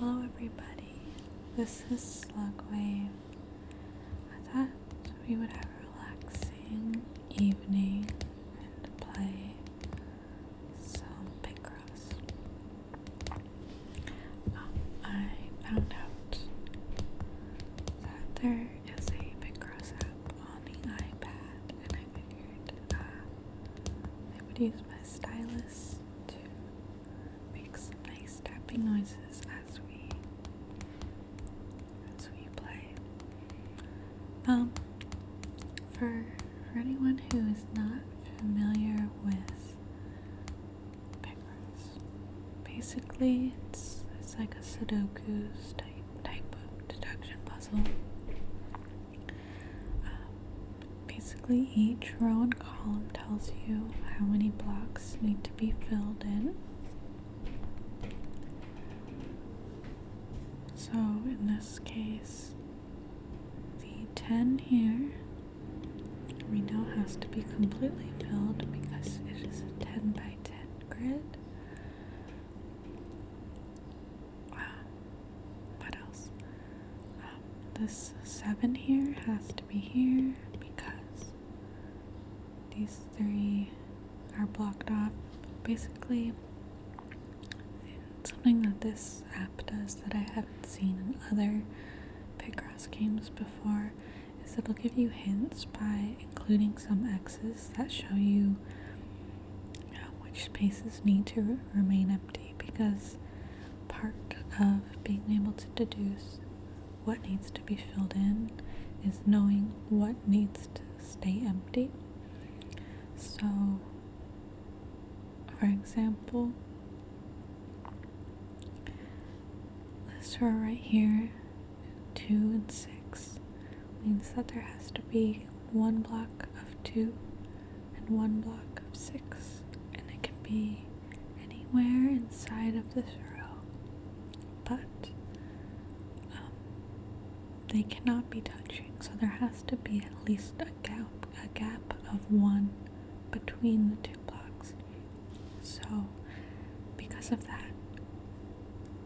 Hello everybody, this is Slugwave. I thought we would have a relaxing evening and play some Picross. I found out that there is a Picross app on the iPad, and I figured I would use my stylus to make some nice tapping noises as we play. For anyone who is not familiar with Picross, basically it's like a Sudoku's type of deduction puzzle. Basically each row and column tells you how many blocks need to be filled in. So in this case, the 10 here we know has to be completely filled because it is a 10 by 10 grid. What else? This 7 here has to be here because these 3 are blocked off. Basically, something that this app does that I haven't seen in other Picross games before is it'll give you hints by including some X's that show you which spaces need to remain empty, because part of being able to deduce what needs to be filled in is knowing what needs to stay empty. So, for example, this row right here, 2 and 6, means that there has to be 1 block of 2 and 1 block of 6, and it can be anywhere inside of this row, but they cannot be touching, so there has to be at least a gap of 1 between the 2 blocks. So because of that,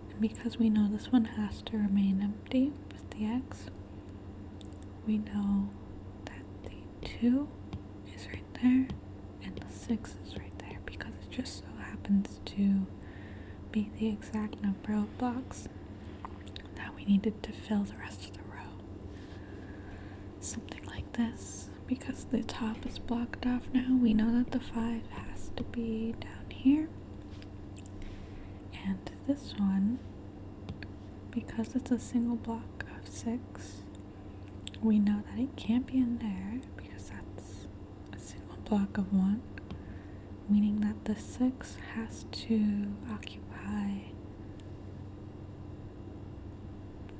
and because we know this one has to remain empty with the X, we know that the 2 is right there and the 6 is right there, because it just so happens to be the exact number of blocks that we needed to fill the rest of the row. Something like this, because the top is blocked off now, we know that the 5 has to be down here. And this one, because it's a single block of 6, we know that it can't be in there because that's a single block of 1, meaning that the 6 has to occupy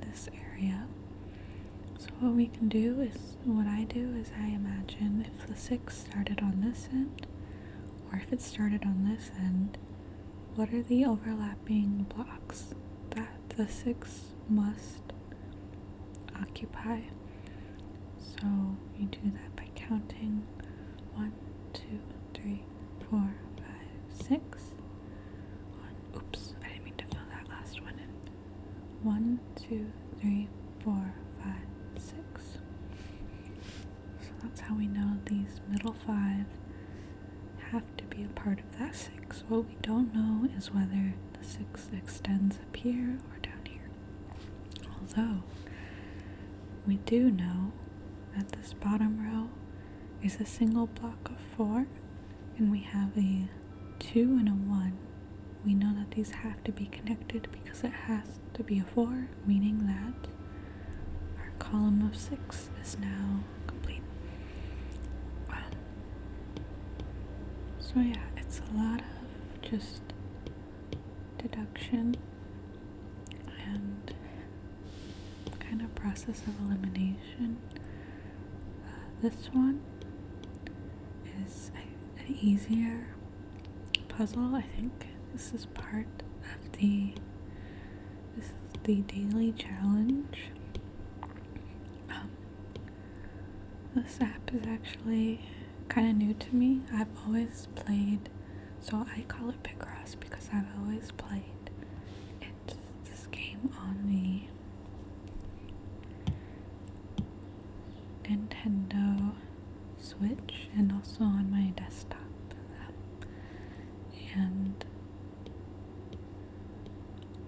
this area. So what we can do is, what I do is I imagine if the 6 started on this end, or if it started on this end, what are the overlapping blocks that the 6 must occupy? So you do that by counting 1, 2, 3, 4, 5, 6. Oops, I didn't mean to fill that last one in. 1, 2, 3, 4, 5, 6. So that's how we know these middle 5 have to be a part of that 6. What we don't know is whether the 6 extends up here or down here. Although, we do know that this bottom row is a single block of 4, and we have a 2 and a 1. We know that these have to be connected because it has to be a 4, meaning that our column of 6 is now complete. So yeah, it's a lot of just deduction and kind of process of elimination. This one is an easier puzzle. I think this is part of the daily challenge. This app is actually kind of new to me. I've always played, so I call it Picross because I've always played this game Switch and also on my desktop. And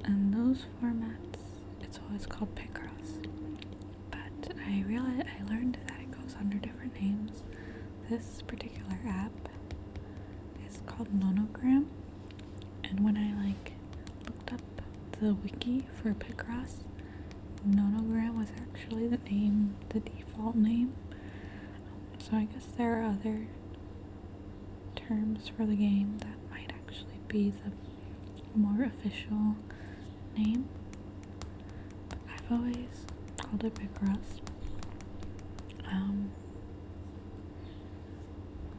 in those formats, it's always called Picross. But I learned that it goes under different names. This particular app is called Nonogram, and when I looked up the wiki for Picross, Nonogram was actually the default name. So I guess there are other terms for the game that might actually be the more official name, but I've always called it Picross.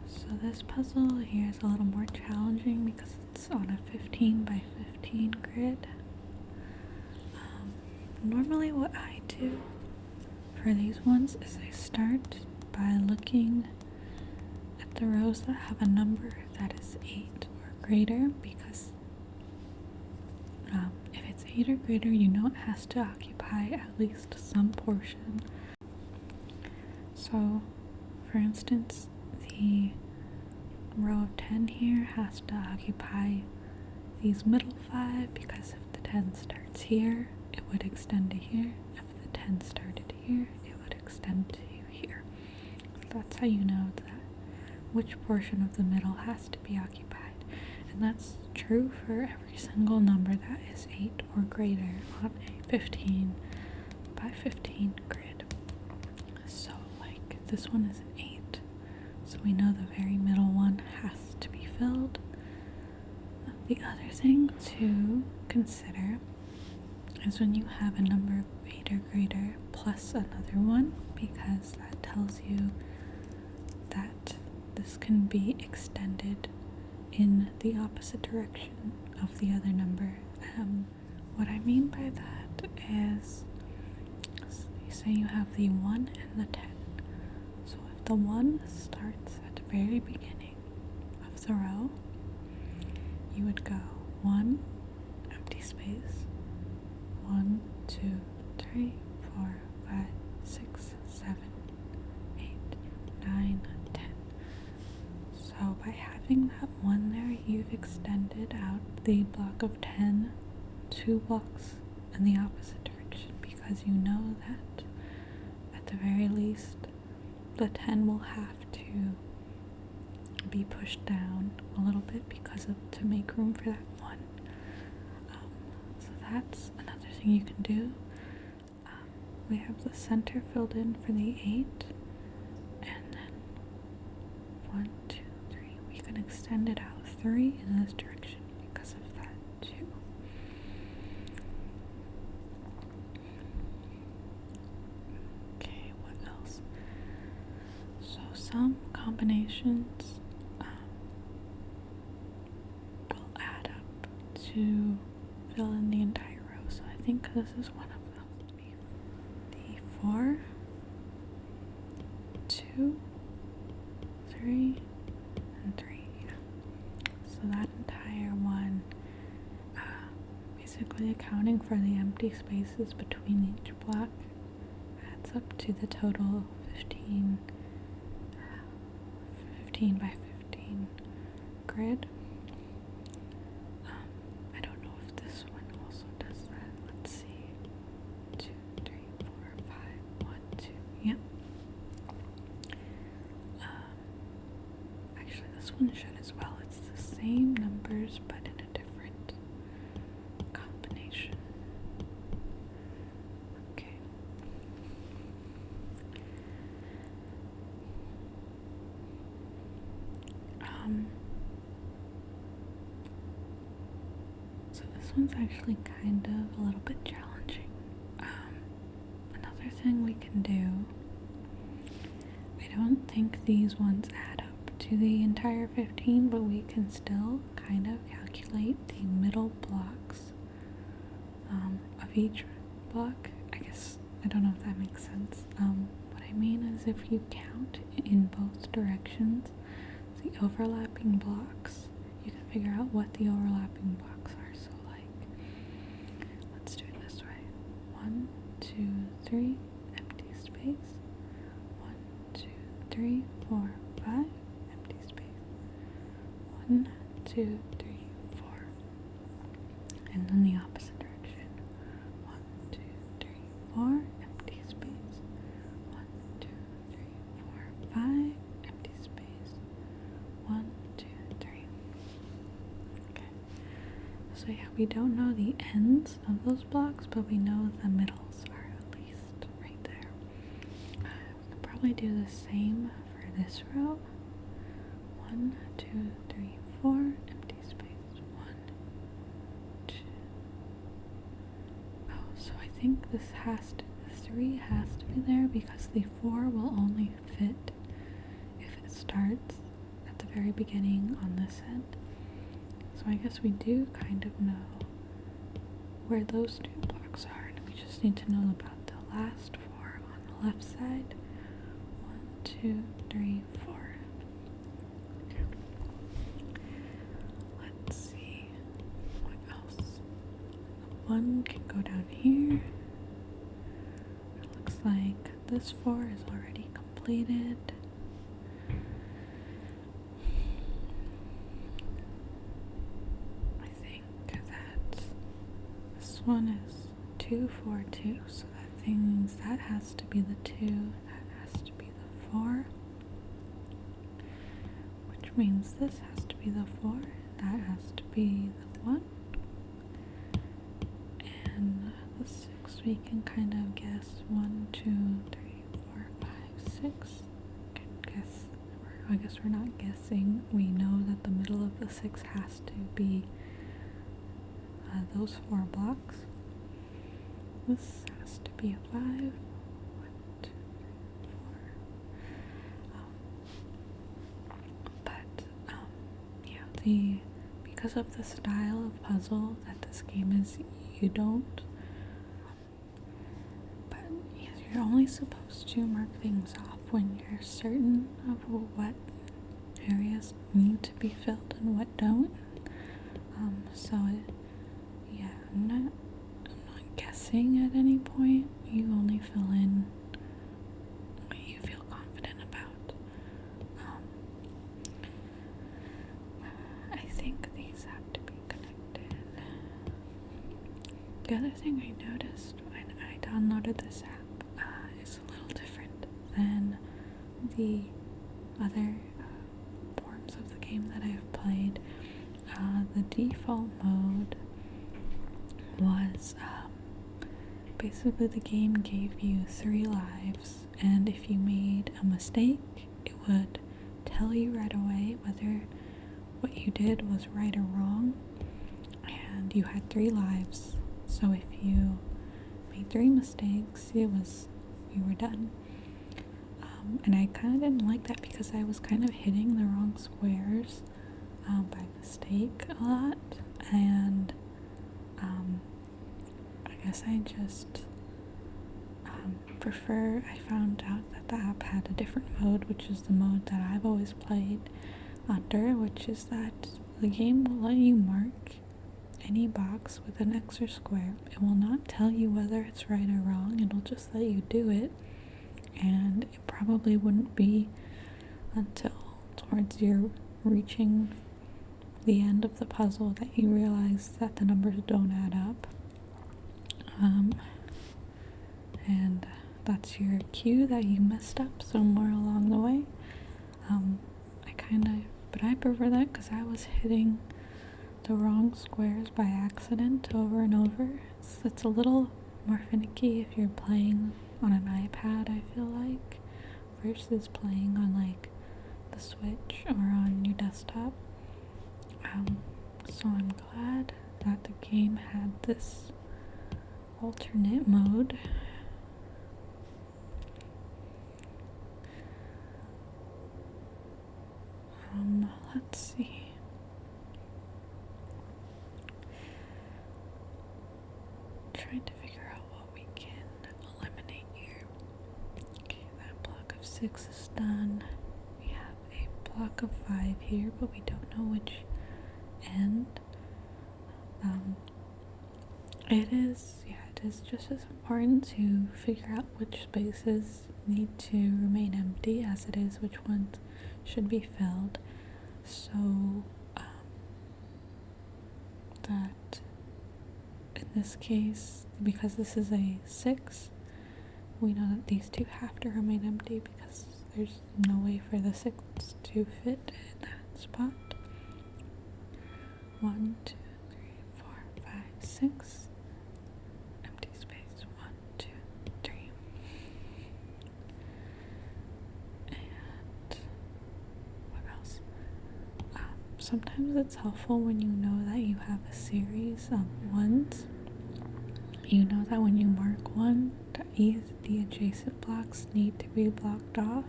So this puzzle here is a little more challenging because it's on a 15 by 15 grid. Normally what I do for these ones is I start by looking at the rows that have a number that is 8 or greater, because if it's 8 or greater, you know it has to occupy at least some portion. So, for instance, the row of 10 here has to occupy these middle 5, because if the 10 starts here, it would extend to here. If the 10 started here, it would extend to here. So that's how you know that which portion of the middle has to be occupied. And that's true for every single number that is 8 or greater on a 15 by 15 grid. So this one is an 8, so we know the very middle one has to be filled. The other thing to consider is when you have a number 8 or greater plus another one, because that tells you that this can be extended in the opposite direction of the other number. What I mean by that is, you say you have the 1 and the 10. So if the 1 starts at the very beginning of the row, you would go 1, empty space, 1, 2, 3, 4, 5, 6, 7, 8, 9, 10. So by having that 1 there, you've extended out the block of 10 2 blocks in the opposite direction, because you know that at the very least the 10 will have to be pushed down a little bit to make room for that 1. So that's another thing you can do. We have the center filled in for the 8, and then 1, 2, 3. We can extend it out 3 in this direction because of that 2. Okay, what else? So some combinations will add up to fill in the entire row. So I think this is one of them. The 4, 2, 3, and 3. Yeah. So that entire one, basically accounting for the empty spaces between each block, adds up to the total 15 by 15 grid. I don't know if this one also does that. Let's see. 2, 3, 4, 5, 1, 2. Yep. Actually, this one should as well. It's the same numbers, but in a different combination. Okay. So this one's actually kind of a little bit challenging. Another thing we can do, I don't think these ones add up to the entire 15, but we can still kind of calculate the middle blocks of each block. I guess, I don't know if that makes sense. What I mean is, if you count in both directions, the overlapping blocks, you can figure out what the overlapping blocks are. So let's do it this way. 1, 2, 3, empty space. 1, 2, 3, 4, 2, 3, 4. And then the opposite direction. 1, 2, 3, 4, empty space. 1, 2, 3, 4, 5, empty space. 1, 2, 3. Okay. So yeah, we don't know the ends of those blocks, but we know the middles are at least right there. We can probably do the same for this row. 1, 2, 3, 4, empty space. 1, 2. Oh, so I think this has to, the 3 has to be there because the 4 will only fit if it starts at the very beginning on this end. So I guess we do kind of know where those 2 blocks are, and we just need to know about the last 4 on the left side. 1, 2, 3, 4. Let's see what else. 1 can go down here. It looks like this 4 is already completed. This one is 2, 4, 2, so that means that has to be the 2, that has to be the 4, which means this has to be the 4, that has to be the 1, and the 6 we can kind of guess. 1, 2, 3, 4, 5, 6. I guess we're not guessing. We know that the middle of the 6 has to be those 4 blocks. This has to be a 5. 1, 2, 3, 4. But yeah, because of the style of puzzle that this game is, you don't. But yes, you're only supposed to mark things off when you're certain of what areas need to be filled and what don't. Yeah, I'm not guessing at any point. You only fill in what you feel confident about. I think these have to be connected. The other thing I noticed when I downloaded this app is a little different than the other forms of the game that I've played. The default mode was basically the game gave you 3 lives, and if you made a mistake, it would tell you right away whether what you did was right or wrong, and you had 3 lives. So if you made 3 mistakes, you were done. And I kind of didn't like that because I was kind of hitting the wrong squares by mistake a lot, and I guess I just I found out that the app had a different mode, which is the mode that I've always played under, which is that the game will let you mark any box with an X or square. It will not tell you whether it's right or wrong, it'll just let you do it, and it probably wouldn't be until towards your reaching the end of the puzzle that you realize that the numbers don't add up. And that's your cue that you messed up somewhere along the way. But I prefer that because I was hitting the wrong squares by accident over and over. It's a little more finicky if you're playing on an iPad, I feel like, versus playing on like the Switch or on your desktop. So I'm glad that the game had this alternate mode. Let's see. Trying to figure out what we can eliminate here. Okay, that block of 6 is done. We have a block of 5 here, but we don't know which end. It is just as important to figure out which spaces need to remain empty as it is which ones should be filled. So that in this case, because this is a 6, we know that these two have to remain empty because there's no way for the 6 to fit in that spot. 1, 2, 3, 4, 5, 6. Empty space. 1, 2, 3. And what else? Sometimes it's helpful when you know that you have a series of 1s. You know that when you mark 1, the adjacent blocks need to be blocked off,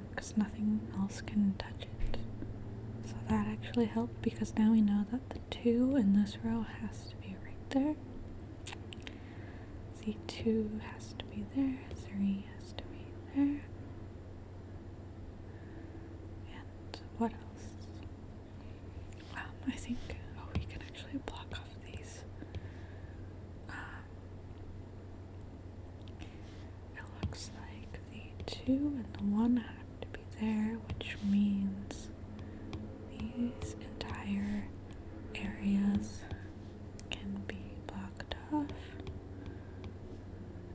because nothing else can touch it. So that actually helped, because now we know that the 2 in this row has to be right there. The 2 has to be there, 3 has to be there. And what else? I think, we can actually block off these. It looks like the 2 and the 1 have to be there, which means these entire areas can be blocked off.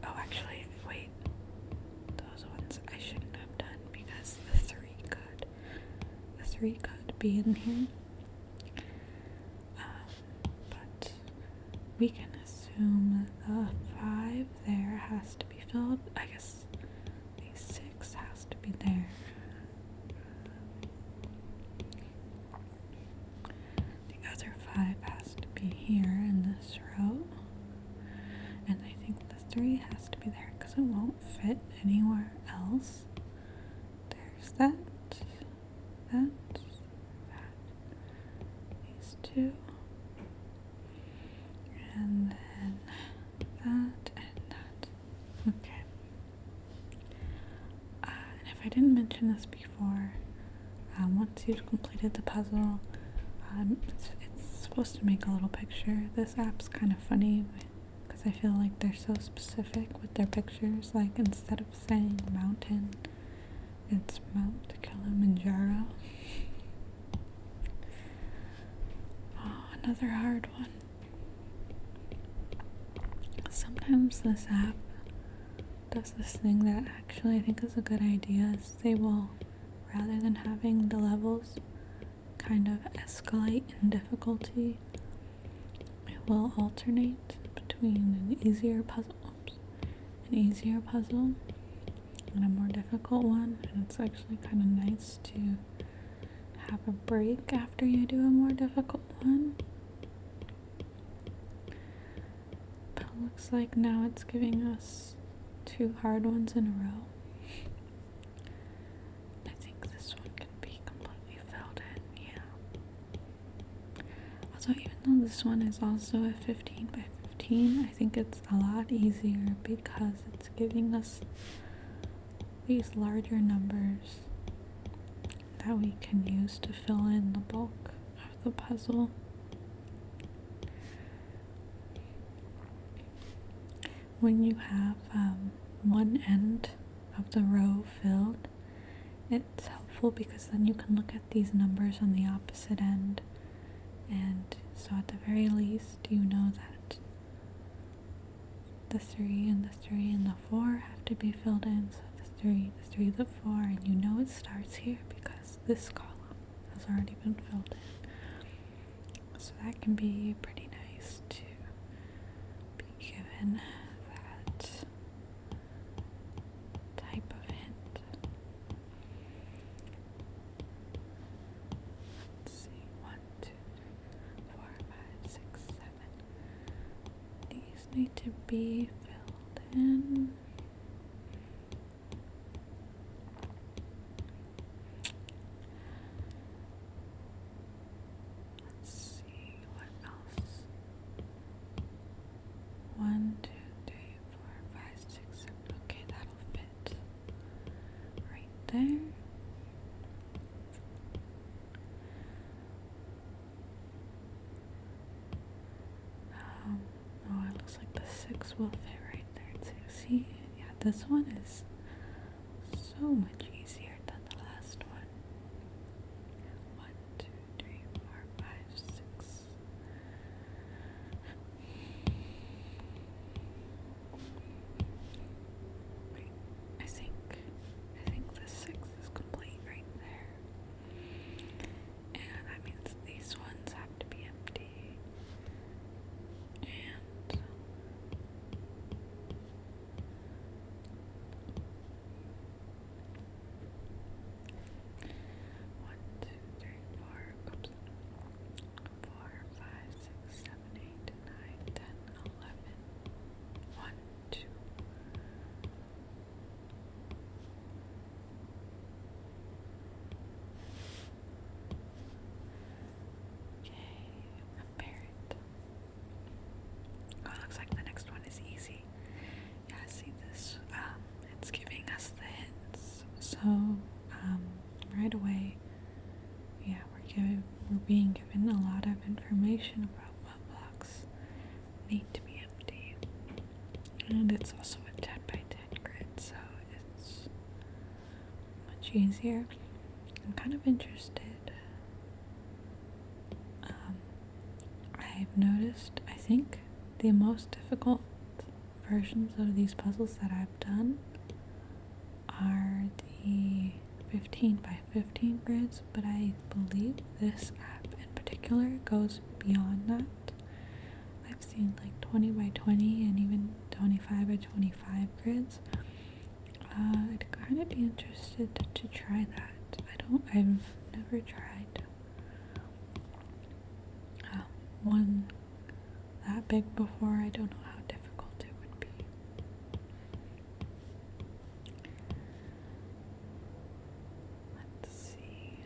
Oh, actually, wait. Those ones I shouldn't have done, because the 3 could be in here. But we can assume the 5 there has to be filled. I guess the 6 has to be there. The other 5 has to be here in this row. And I think the 3 has to be there because it won't fit anywhere else. There's that. These 2. And then that and that. Okay. And if I didn't mention this before, once you've completed the puzzle, it's supposed to make a little picture. This app's kind of funny because I feel like they're so specific with their pictures. Like, instead of saying mountain, it's Mount Kilimanjaro. Oh, another hard one. Sometimes this app does this thing that actually I think is a good idea, is they will, rather than having the levels kind of escalate in difficulty, it will alternate between an easier puzzle and a more difficult one, and it's actually kind of nice to have a break after you do a more difficult one. But it looks like now it's giving us 2 hard ones in a row. I think this one can be completely filled in, yeah. Also, even though this one is also a 15 by 15, I think it's a lot easier because it's giving us these larger numbers that we can use to fill in the bulk of the puzzle. When you have one end of the row filled, it's helpful because then you can look at these numbers on the opposite end, and so at the very least you know that the 3 and the 3 and the 4 have to be filled in, so the 3, the 4, and you know it starts here because this column has already been filled in. So that can be pretty nice to be given that type of hint. Let's see, 1, 2, 3, 4, 5, 6, 7. These need to be filled in. Let's see, what else? 1, 2, 3, 4, 5, 6, 7. Okay, that'll fit right there. Oh, it looks like the 6 will fit right there too. See? Yeah, this one is so much easier than the last one. 1, 2, 3, 4, 5, 6, information about what blocks need to be empty. And it's also a 10 by 10 grid, so it's much easier. I'm kind of interested. I've noticed, I think the most difficult versions of these puzzles that I've done are the 15 by 15 grids, but I believe this app in particular goes beyond that. I've seen like 20 by 20 and even 25 by 25 grids. I'd kind of be interested to try that. I've never tried one that big before. I don't know how difficult it would be. Let's see.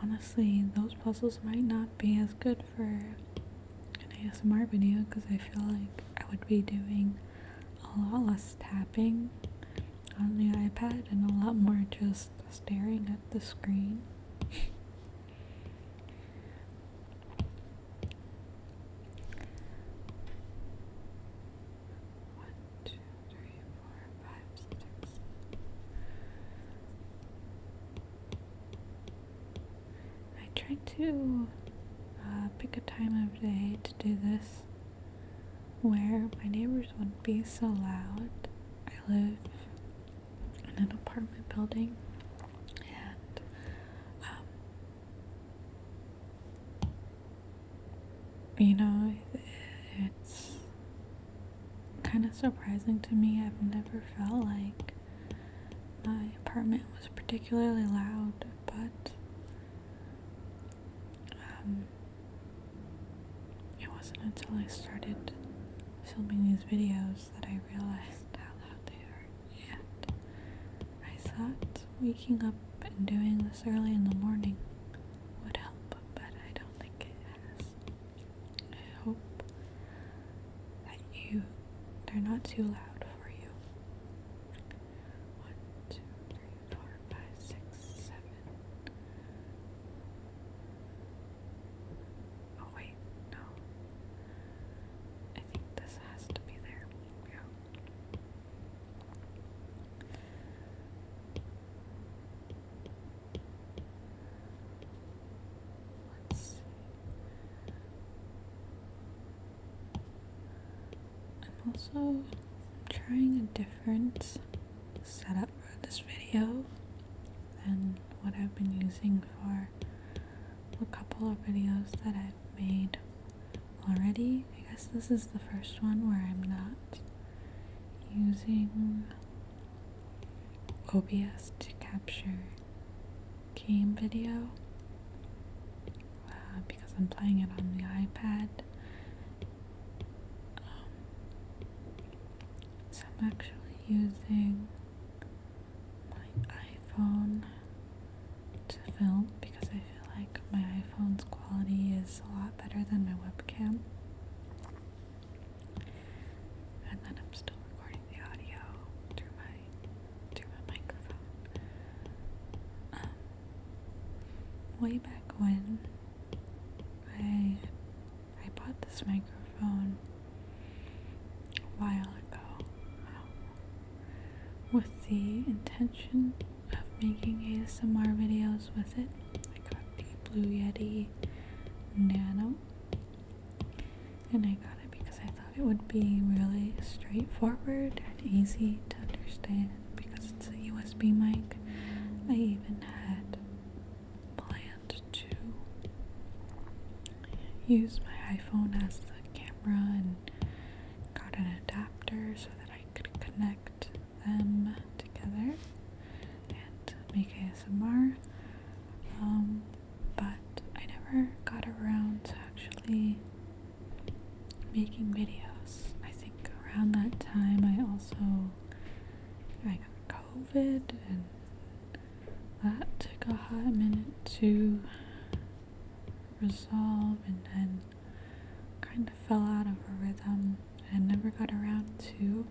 Honestly, those puzzles might not be as good for an ASMR video because I feel like I would be doing a lot less tapping on the iPad and a lot more just staring at the screen. 1, 2, 3, 4, 5, 6. I tried to pick a time of day to do this where my neighbors wouldn't be so loud. I live in an apartment building, and it's kind of surprising to me. I've never felt like my apartment was particularly loud, but it wasn't until I started filming these videos that I realized how loud they are, and I thought waking up and doing this early in the morning would help, but I don't think it has. I hope that they're not too loud for you. 1, 2, 3, 4, 5, 6, 7. Oh wait, no. I think this has to be there. Yeah. Let's see. I'm also trying a different setup for this video than what I've been using for a couple of videos that I've made already. I guess this is the first one where I'm not using OBS to capture game video because I'm playing it on the iPad. So I'm actually using my iPhone to film because I feel like my iPhone's quality is a lot better than my webcam. And then I'm still recording the audio through my microphone. Way back when I bought this microphone a while ago with the intention of making ASMR videos with it. I got the Blue Yeti Nano, and I got it because I thought it would be really straightforward and easy to understand because it's a USB mic. I even had planned to use my iPhone as the camera and got an adapter so that I could connect them together and make ASMR. But I never got around to actually making videos. I think around that time I got COVID, and that took a hot minute to resolve, and then kind of fell out of a rhythm and never got around to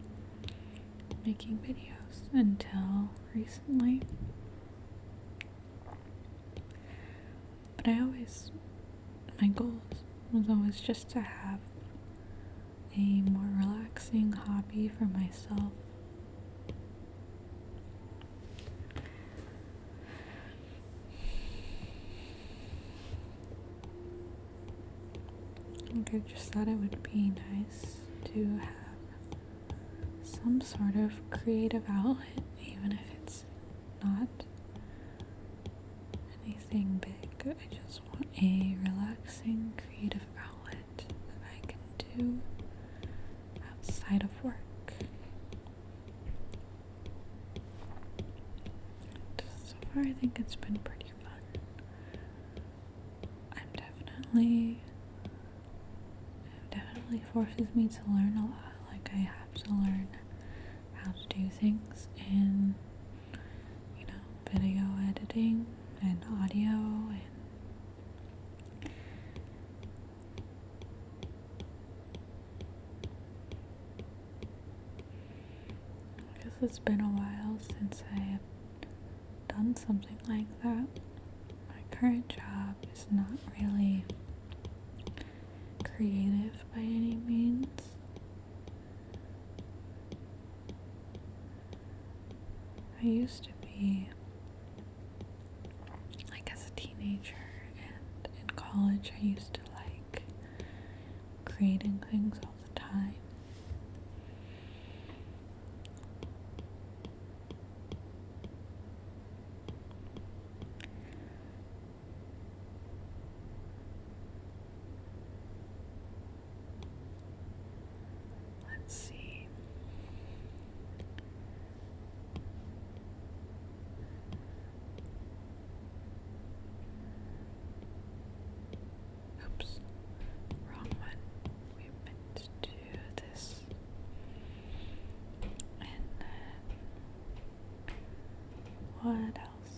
making videos until recently. But my goal was always just to have a more relaxing hobby for myself. I just thought it would be nice to have some sort of creative outlet, even if it's not anything big. I just want a relaxing creative outlet that I can do outside of work. And so far, I think it's been pretty fun. It definitely forces me to learn a lot. Like, I have to learn how to do things in, video editing and audio, and I guess it's been a while since I have done something like that. My current job is not really creative by any means. I used to be, like, as a teenager and in college, I used to like creating things all the time. Let's see. Oops, wrong one. We meant to do this. And then what else?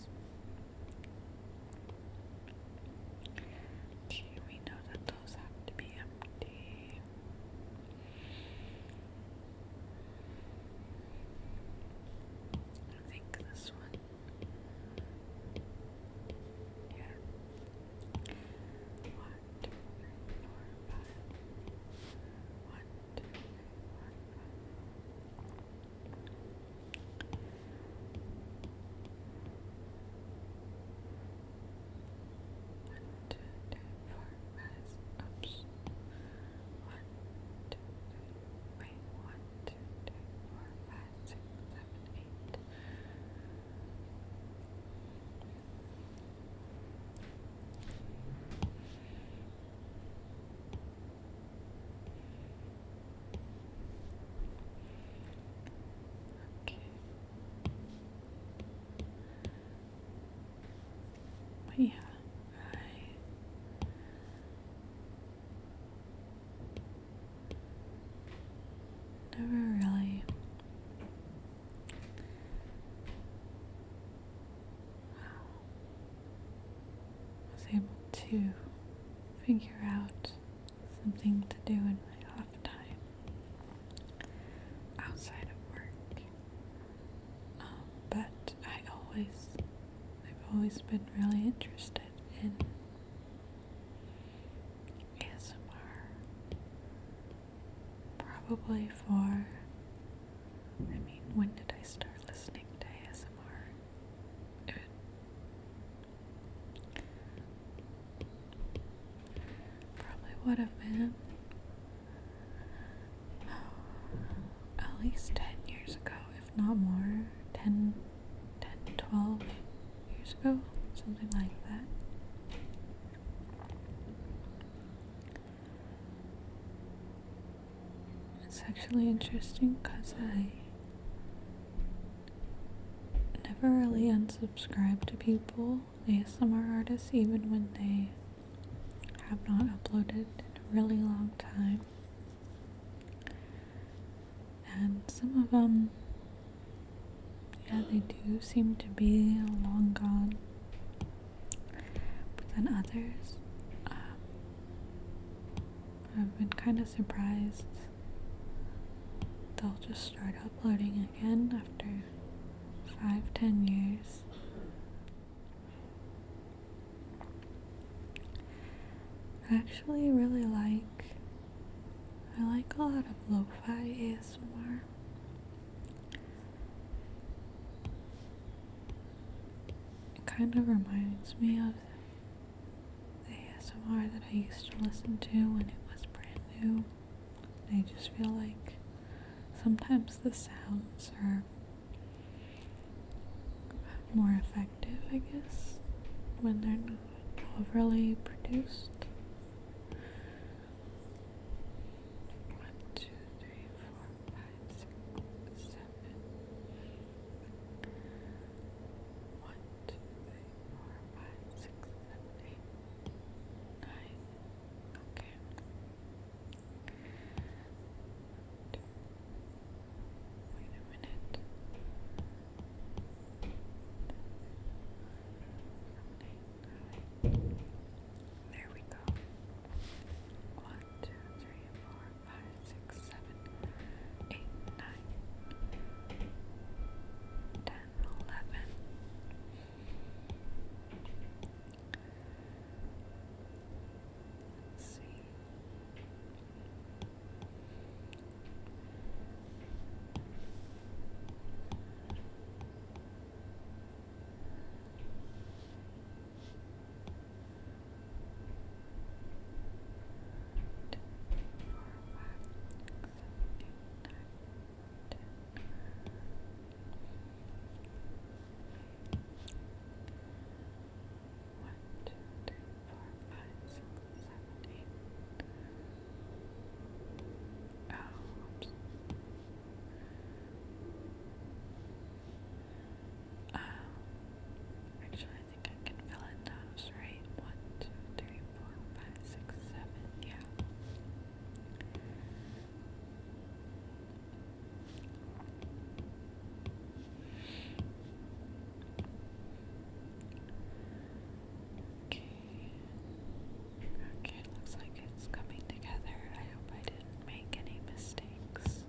Okay, we know that those have to be empty. I think this one. Yeah. 1, 2, 3, 4, 5. 1, 2, 3, 4, 5. 1, 2, 3, 4, 5. Oops. 1, 2, 3. Wait. 1, 2, 3, 4, 5, 6, 7, 8. Okay. But yeah, I never really was able to figure out something to do in my off time outside of work. But I've always been really interested in ASMR. Probably when did I start listening to ASMR? It probably would have been at least 10 years ago, if not more. 10, 12 years ago, something like that. It's actually interesting because I never really unsubscribe to people, ASMR artists, even when they have not uploaded in a really long time. And some of them, yeah, they do seem to be long gone. But then others, I've been kind of surprised they'll just start uploading again after 5-10 years. I actually really I like a lot of lo-fi ASMR. It kind of reminds me of the ASMR that I used to listen to when it was brand new. I just feel like sometimes the sounds are more effective, I guess, when they're not overly produced. 1, 2, 3, 4, 5, 6, 7. 1, 2, 3, 4, 5, 6, 7, 8, 9. Okay. Wait a minute. 7, 8, 9. There we go. 1, 2, 3, 4, 5, 6, 7, 8, 9, 10, 11. Let's see. 1, 2, 3, 4, 5, 6, 7, 8, 9. Actually, I think I can fill in those, right? 1, 2, 3, 4, 5, 6, 7. Yeah. Okay. Okay, looks like it's coming together. I hope I didn't make any mistakes.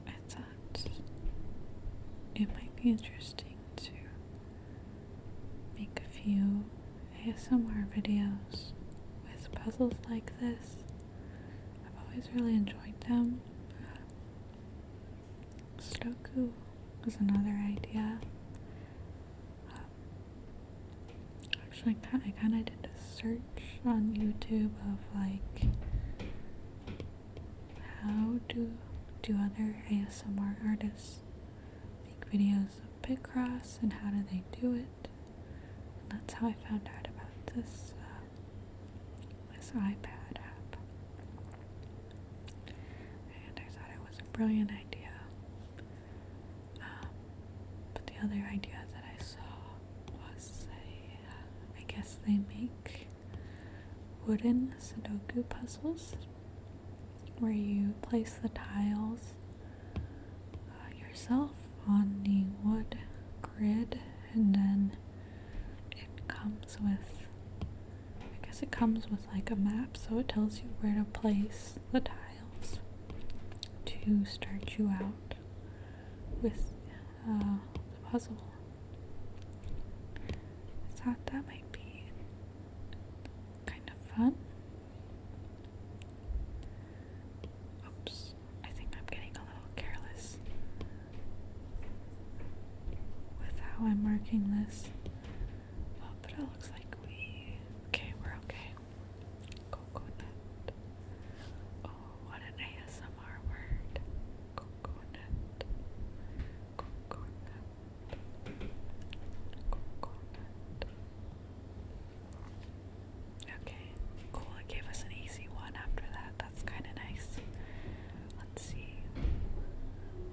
I thought it might be interesting to make a few ASMR videos with puzzles like this. I've always really enjoyed them. Sudoku was another idea. Actually, I kind of did a search on YouTube of like how do other ASMR artists make videos of Picross and how do they do it? And that's how I found out about this iPad app. And I thought it was a brilliant idea. But the other idea that I saw was I guess they make wooden Sudoku puzzles where you place the tiles yourself on the wood grid, and then it comes with, I guess it comes with like a map, so it tells you where to place the tiles to start you out with the puzzle. I thought that might be kind of fun. Oops, I think I'm getting a little careless with how I'm marking this. Oh, but it looks like we're okay. Coconut. Oh, what an ASMR word. Coconut. Coconut. Coconut. Okay, cool. It gave us an easy one after that. That's kind of nice. Let's see.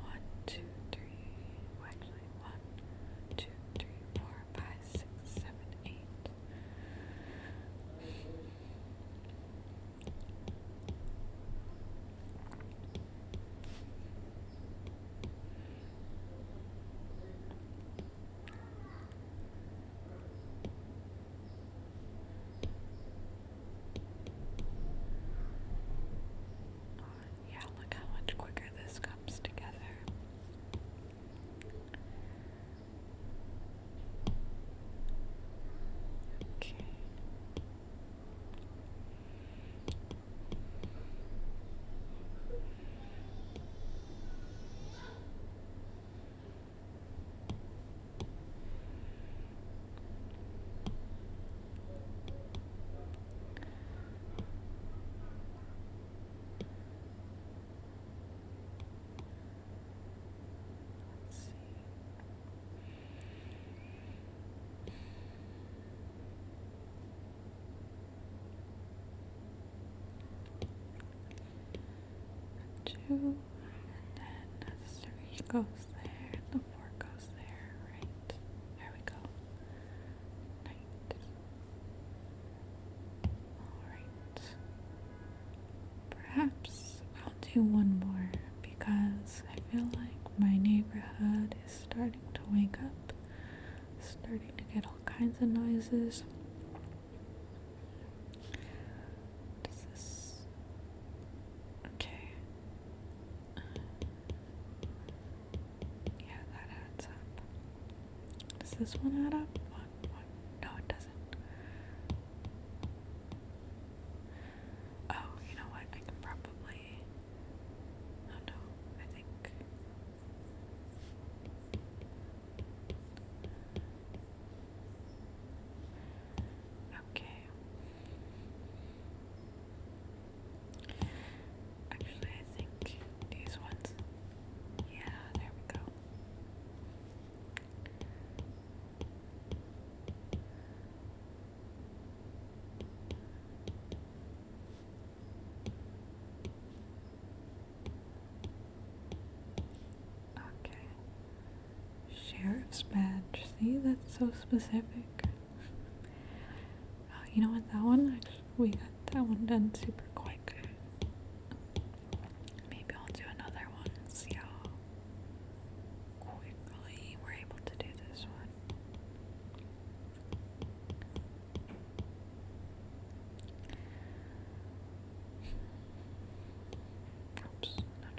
1, 2, 3. Actually, 1, 2, 3, 4, 5, 2, and then the 3 goes there, and the 4 goes there, right? There we go. Right. Alright. Perhaps I'll do one more because I feel like my neighborhood is starting to wake up, starting to get all kinds of noises. Does this... Okay. Yeah, that adds up. Does this one add up? One. No, it doesn't. Oh, you know what? I can probably... Oh no, I think... Okay. Actually, I think these ones... Yeah, there we go. Okay. Sheriff's badge. See, that's so specific. You know what, that one, actually, we got that one done super quick. Maybe I'll do another one and see how quickly we're able to do this one. Oops, no.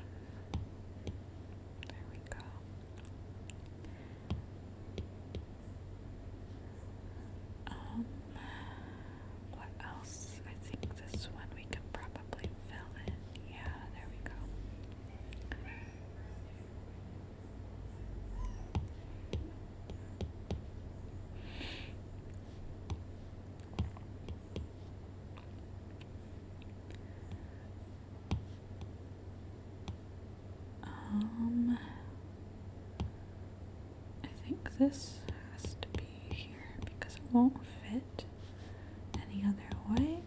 There we go. What else? I think this one we can probably fill in. Yeah, there we go. I think this has to be here because it won't fit any other way.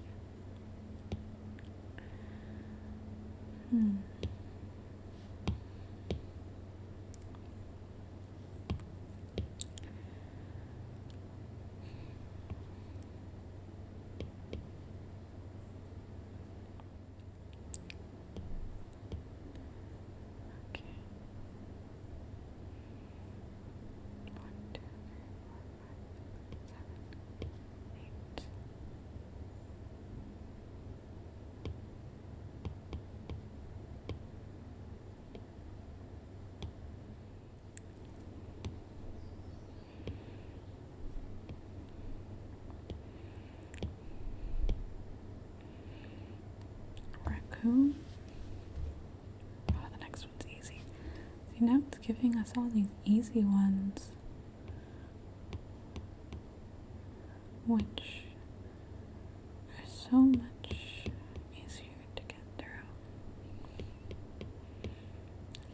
Okay. 1, 2, 3, 4, 5, 6, 7, 8. Raccoon. Oh, the next one's easy. See, now it's giving us all these easy ones, which are so much easier to get through.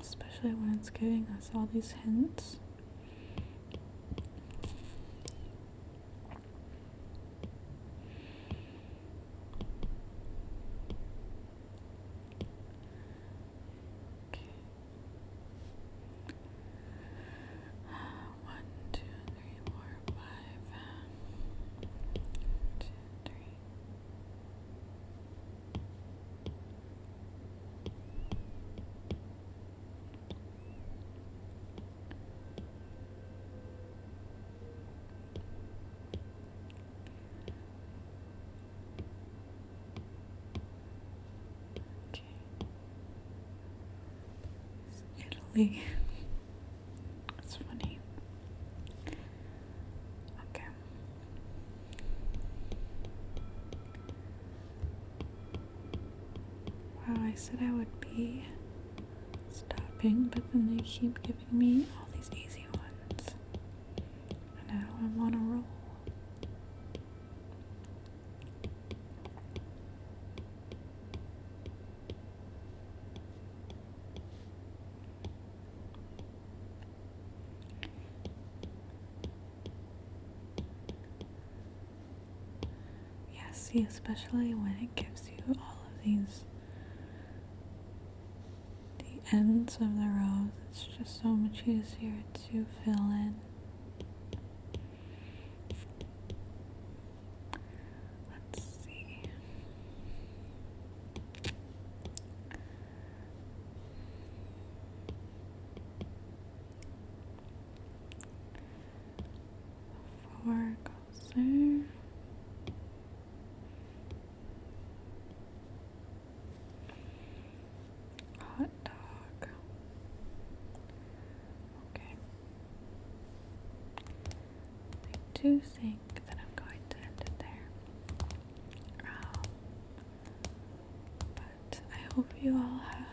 Especially when it's giving us all these hints. Okay. 1, 2, 3, 4, 5. 2, 3. Okay. It's Italy. It's funny. Okay. Wow, I said I would be stopping, but then they keep giving me all these easy ones. And now I'm on a roll. Yeah, see, especially when it gives you all of these ends of the rows, it's just so much easier to fill in. Let's see. Four goes there. Hot dog. Okay. I do think that I'm going to end it there. But I hope you all have